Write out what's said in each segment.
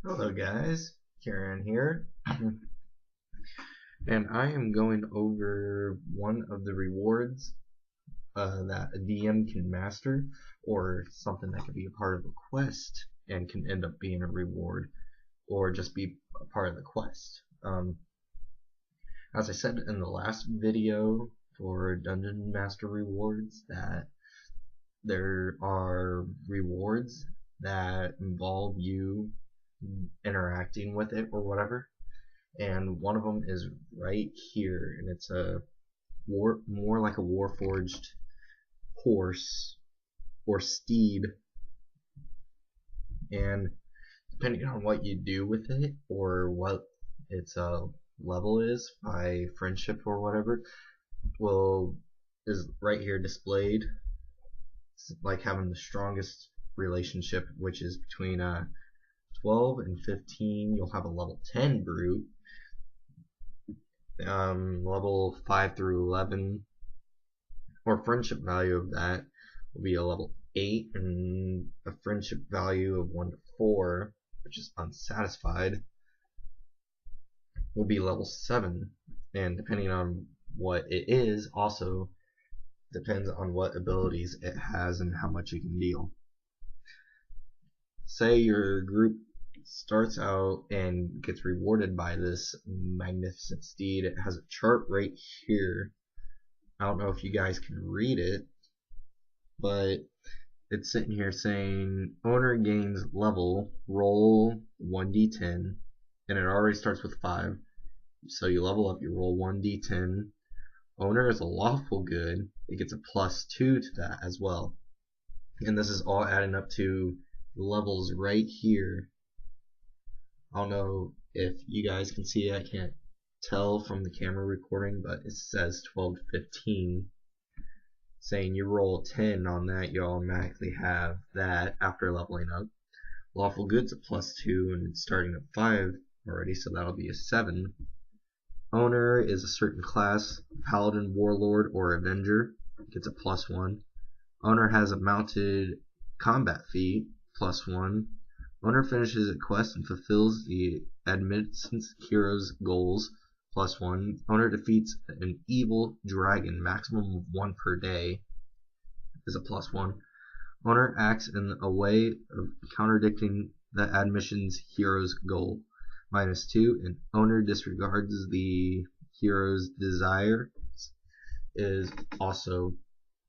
Hello guys, Karen here, and I am going over one of the rewards that a DM can master, or something that can be a part of a quest and can end up being a reward, or just be a part of the quest. As I said in the last video for Dungeon Master rewards, that there are rewards that involve you interacting with it or whatever, and one of them is right here, and it's a more like a warforged horse or steed, and depending on what you do with it or what its level is by friendship or whatever, is right here displayed. It's like having the strongest relationship, which is between 12 and 15. You'll have a level 10 brute. Level 5 through 11, or friendship value of that will be a level 8, and a friendship value of 1 to 4, which is unsatisfied, will be level 7, and depending on what it is, also depends on what abilities it has and how much it can deal. Say your group starts out and gets rewarded by this magnificent steed. It has a chart right here. I don't know if you guys can read it, but it's sitting here saying owner gains level, roll 1d10, and it already starts with 5. So you level up, you roll 1d10. Owner is a lawful good, it gets a +2 to that as well. And this is all adding up to levels right here. I don't know if you guys can see it, I can't tell from the camera recording, but it says 12 to 15, saying you roll 10 on that, you automatically have that after leveling up. Lawful good's a +2, and it's starting at 5 already, so that'll be a 7. Owner is a certain class, paladin, warlord, or avenger, gets a +1. Owner has a mounted combat feat, +1. Owner finishes a quest and fulfills the admittance hero's goals, +1. Owner defeats an evil dragon, maximum of 1 per day, is a +1. Owner acts in a way of contradicting the admissions hero's goal, -2. And owner disregards the hero's desire is also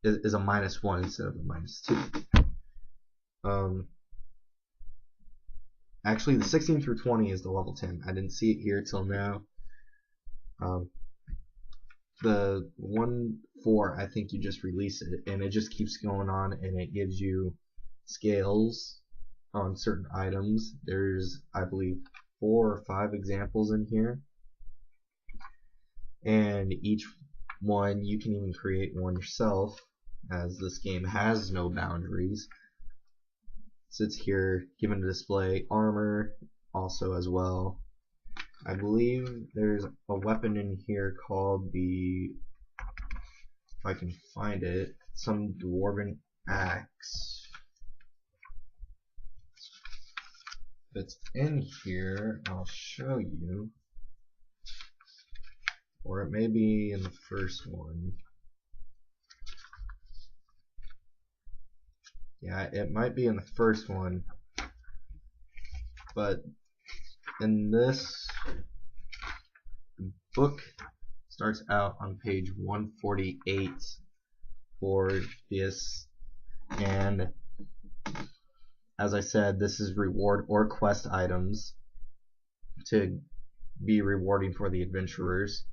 is a -1 instead of a -2. Actually, the 16 through 20 is the level 10. I didn't see it here till now. The 1-4, I think you just release it, and it just keeps going on, and it gives you scales on certain items. There's, I believe, 4 or 5 examples in here, and each one you can even create one yourself, as this game has no boundaries. Sits here, given to display armor also as well. I believe there's a weapon in here called the, if I can find it, some dwarven axe. If it's in here, I'll show you. Or it may be in the first one. Yeah, it might be in the first one. But in this book, starts out on page 148 for this, and as I said, this is reward or quest items to be rewarding for the adventurers.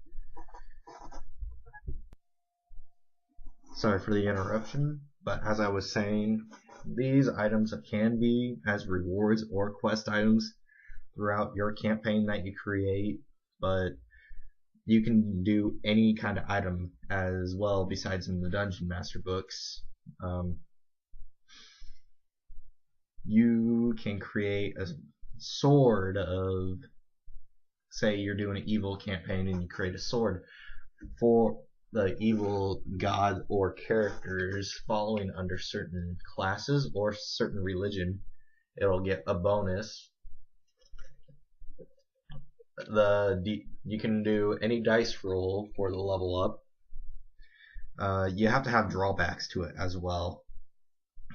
Sorry for the interruption, but as I was saying, these items can be as rewards or quest items throughout your campaign that you create, but you can do any kind of item as well besides in the Dungeon Master books. You can create a sword of, say you're doing an evil campaign and you create a sword for the evil god or characters following under certain classes or certain religion. It'll get a bonus you can do any dice roll for the level up. You have to have drawbacks to it as well,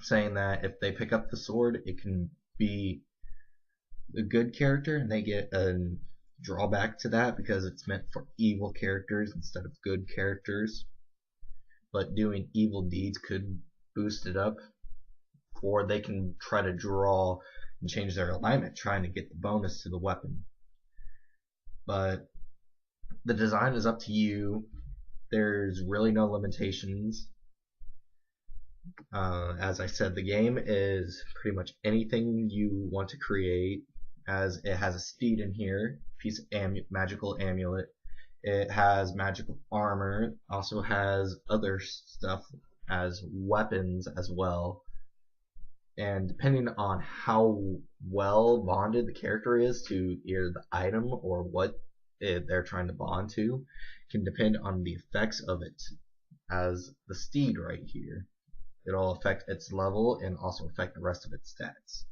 saying that if they pick up the sword, it can be a good character and they get a drawback to that because it's meant for evil characters instead of good characters. But doing evil deeds could boost it up, or they can try to draw and change their alignment trying to get the bonus to the weapon. But the design is up to you. There's really no limitations. As I said, the game is pretty much anything you want to create, as it has a steed in here, piece of magical amulet. It has magical armor, also has other stuff as weapons as well. And depending on how well bonded the character is to either the item or what they're trying to bond to, can depend on the effects of it. As the steed right here, it'll affect its level and also affect the rest of its stats.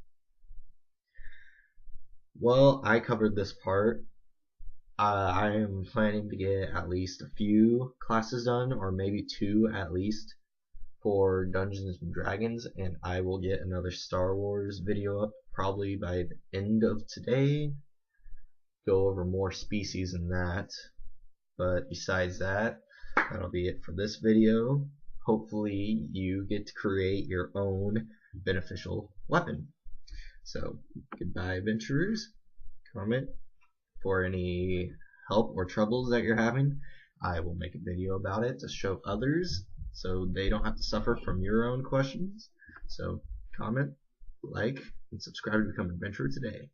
Well, I covered this part. I am planning to get at least a few classes done, or maybe 2 at least, for Dungeons and Dragons, and I will get another Star Wars video up probably by the end of today. Go over more species than that. But besides that, that'll be it for this video. Hopefully you get to create your own beneficial weapon. So, goodbye adventurers. Comment for any help or troubles that you're having. I will make a video about it to show others so they don't have to suffer from your own questions. So comment, like, and subscribe to become an adventurer today.